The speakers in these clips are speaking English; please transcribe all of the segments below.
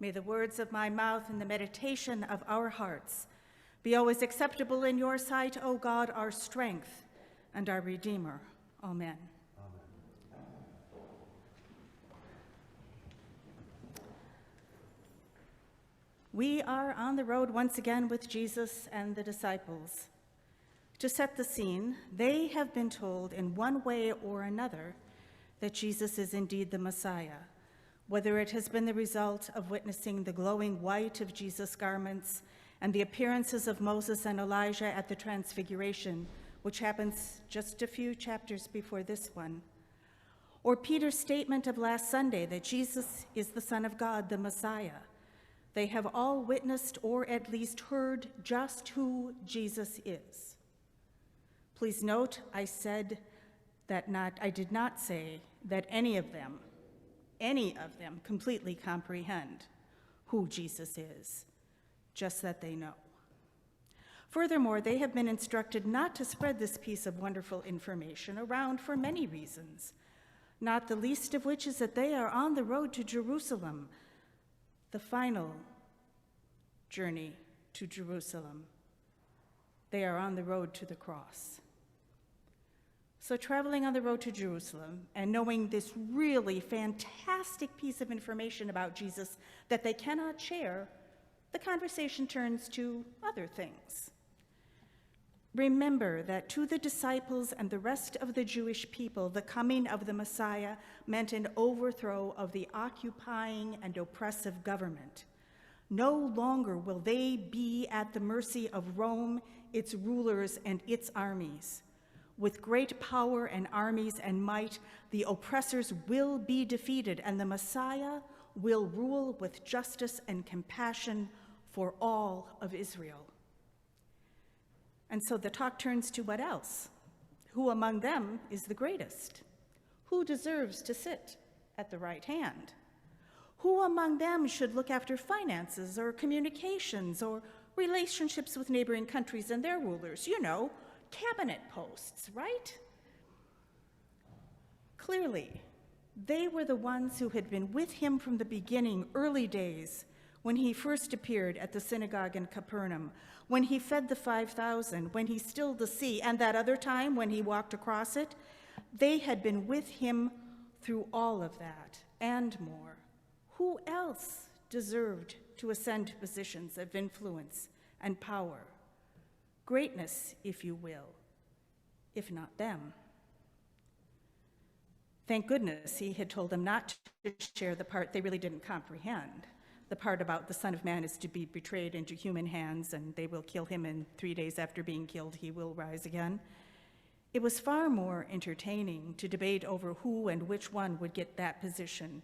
May the words of my mouth and the meditation of our hearts be always acceptable in your sight, O God, our strength and our Redeemer. Amen. We are on the road once again with Jesus and the disciples. To set the scene, they have been told in one way or another that Jesus is indeed the Messiah, whether it has been the result of witnessing the glowing white of Jesus' garments and the appearances of Moses and Elijah at the Transfiguration, which happens just a few chapters before this one, or Peter's statement of last Sunday that Jesus is the Son of God, the Messiah. They have all witnessed or at least heard just who Jesus is. Please note, I did not say that any of them completely comprehend who Jesus is, just that they know. Furthermore, they have been instructed not to spread this piece of wonderful information around for many reasons, not the least of which is that they are on the road to Jerusalem, the final journey to Jerusalem. They are on the road to the cross. So traveling on the road to Jerusalem and knowing this really fantastic piece of information about Jesus that they cannot share, the conversation turns to other things. Remember that to the disciples and the rest of the Jewish people, the coming of the Messiah meant an overthrow of the occupying and oppressive government. No longer will they be at the mercy of Rome, its rulers, and its armies. With great power and armies and might, the oppressors will be defeated, and the Messiah will rule with justice and compassion for all of Israel. And so the talk turns to what else? Who among them is the greatest? Who deserves to sit at the right hand? Who among them should look after finances or communications or relationships with neighboring countries and their rulers? You know, cabinet posts, right? Clearly, they were the ones who had been with him from the beginning, early days, when he first appeared at the synagogue in Capernaum, when he fed the 5,000, when he stilled the sea, and that other time when he walked across it. They had been with him through all of that and more. Who else deserved to ascend to positions of influence and power? Greatness, if you will, if not them. Thank goodness he had told them not to share the part they really didn't comprehend, the part about the Son of Man is to be betrayed into human hands and they will kill him, and 3 days after being killed he will rise again. It was far more entertaining to debate over who and which one would get that position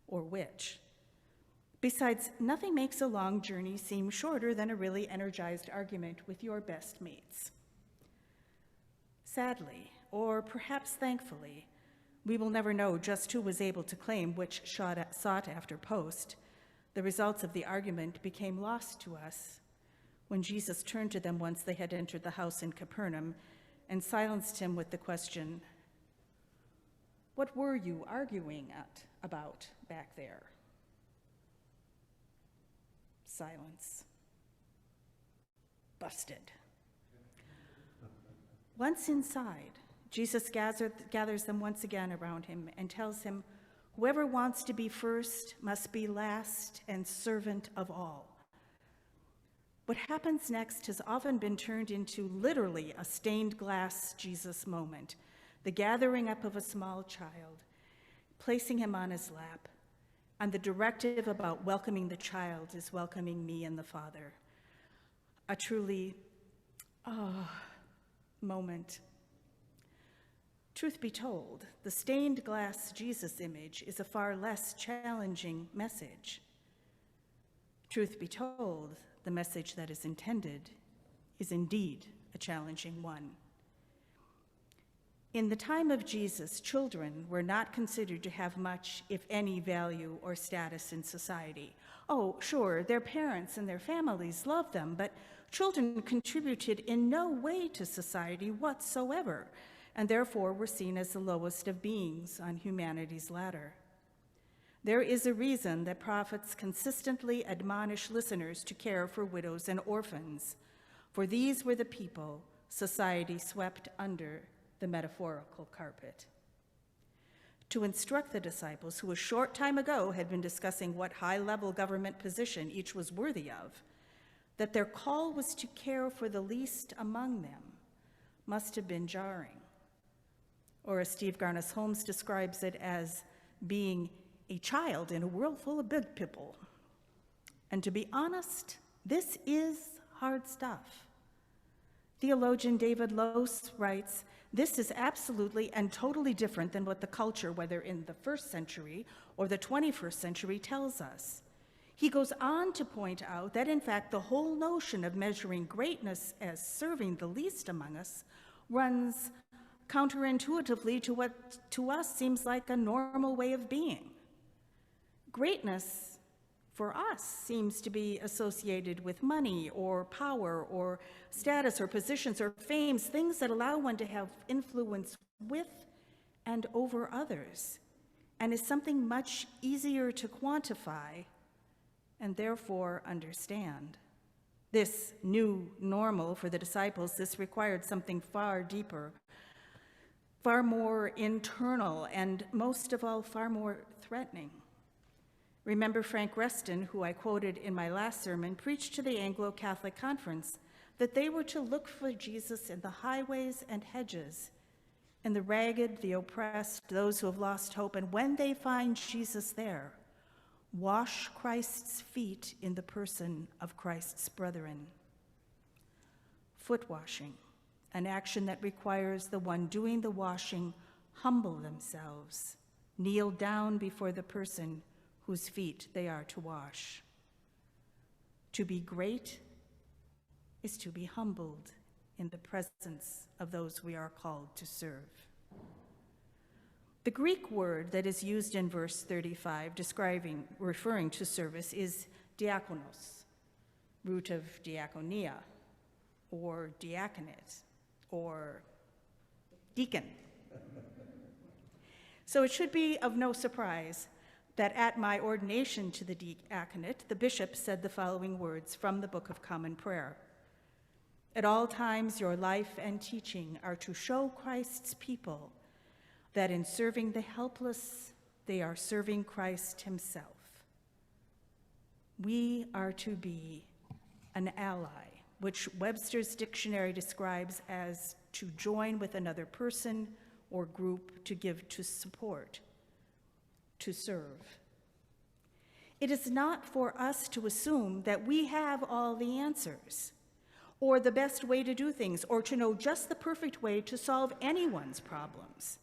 or which. Besides, nothing makes a long journey seem shorter than a really energized argument with your best mates. Sadly, or perhaps thankfully, we will never know just who was able to claim which sought-after post. The results of the argument became lost to us when Jesus turned to them once they had entered the house in Capernaum and silenced him with the question, "What were you arguing about back there?" Silence. Busted. Once inside, Jesus gathers them once again around him and tells him, "Whoever wants to be first must be last and servant of all." What happens next has often been turned into literally a stained glass Jesus moment, the gathering up of a small child, placing him on his lap, and the directive about welcoming the child is welcoming me and the Father. A truly, moment. Truth be told, the stained glass Jesus image is a far less challenging message. Truth be told, the message that is intended is indeed a challenging one. In the time of Jesus, children were not considered to have much, if any, value or status in society. Oh, sure, their parents and their families loved them, but children contributed in no way to society whatsoever, and therefore were seen as the lowest of beings on humanity's ladder. There is a reason that prophets consistently admonish listeners to care for widows and orphans, for these were the people society swept under the metaphorical carpet. To instruct the disciples, who a short time ago had been discussing what high-level government position each was worthy of, that their call was to care for the least among them, must have been jarring. Or as Steve Garnas Holmes describes it, as being a child in a world full of big people. And to be honest, this is hard stuff. Theologian David Lose writes, "This is absolutely and totally different than what the culture, whether in the 1st century or the 21st century, tells us." He goes on to point out that, in fact, the whole notion of measuring greatness as serving the least among us runs counterintuitively to what to us seems like a normal way of being. Greatness for us seems to be associated with money or power or status or positions or fames, things that allow one to have influence with and over others, and is something much easier to quantify and therefore understand. This new normal for the disciples, this required something far deeper, far more internal, and most of all, far more threatening. Remember Frank Reston, who I quoted in my last sermon, preached to the Anglo-Catholic Conference that they were to look for Jesus in the highways and hedges, in the ragged, the oppressed, those who have lost hope, and when they find Jesus there, wash Christ's feet in the person of Christ's brethren. Foot washing, an action that requires the one doing the washing humble themselves, kneel down before the person whose feet they are to wash. To be great is to be humbled in the presence of those we are called to serve. The Greek word that is used in verse 35, referring to service, is diakonos, root of diakonia, or diaconate, or deacon. So it should be of no surprise that at my ordination to the diaconate, the bishop said the following words from the Book of Common Prayer. "At all times your life and teaching are to show Christ's people that in serving the helpless, they are serving Christ himself. We are to be an ally, which Webster's dictionary describes as to join with another person or group to give to support, to serve. It is not for us to assume that we have all the answers, or the best way to do things, or to know just the perfect way to solve anyone's problems,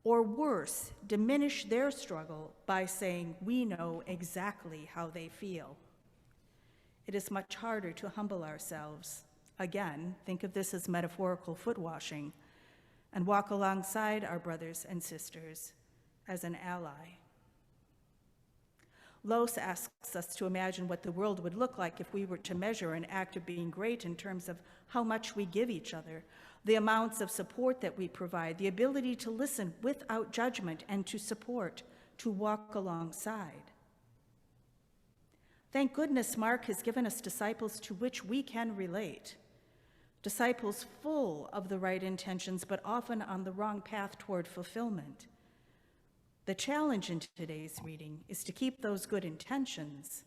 or worse, diminish their struggle by saying we know exactly how they feel. It is much harder to humble ourselves. Again, think of this as metaphorical foot washing, and walk alongside our brothers and sisters as an ally. Lose asks us to imagine what the world would look like if we were to measure an act of being great in terms of how much we give each other, the amounts of support that we provide, the ability to listen without judgment and to support, to walk alongside. Thank goodness Mark has given us disciples to which we can relate. Disciples full of the right intentions, but often on the wrong path toward fulfillment. The challenge in today's reading is to keep those good intentions,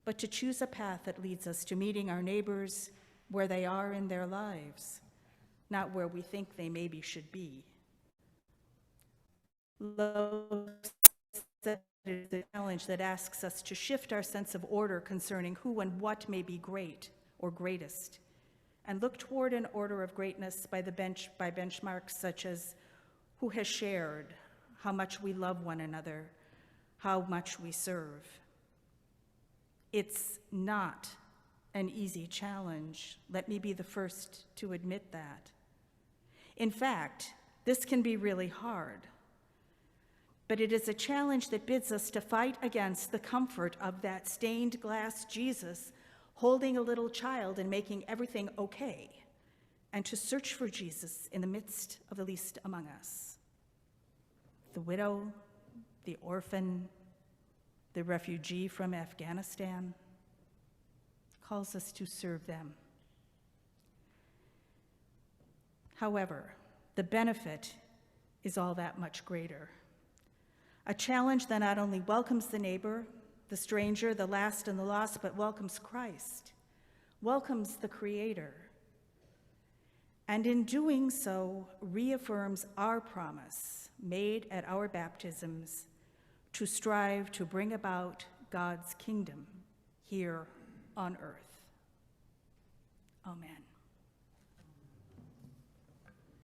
but to choose a path that leads us to meeting our neighbors where they are in their lives, not where we think they maybe should be. Lowe said it is a challenge that asks us to shift our sense of order concerning who and what may be great or greatest, and look toward an order of greatness by benchmarks such as who has shared, how much we love one another, how much we serve. It's not an easy challenge. Let me be the first to admit that. In fact, this can be really hard. But it is a challenge that bids us to fight against the comfort of that stained glass Jesus holding a little child and making everything okay, and to search for Jesus in the midst of the least among us. The widow, the orphan, the refugee from Afghanistan, calls us to serve them. However, the benefit is all that much greater. A challenge that not only welcomes the neighbor, the stranger, the last and the lost, but welcomes Christ, welcomes the Creator, and in doing so reaffirms our promise made at our baptisms to strive to bring about God's kingdom here on earth. Amen.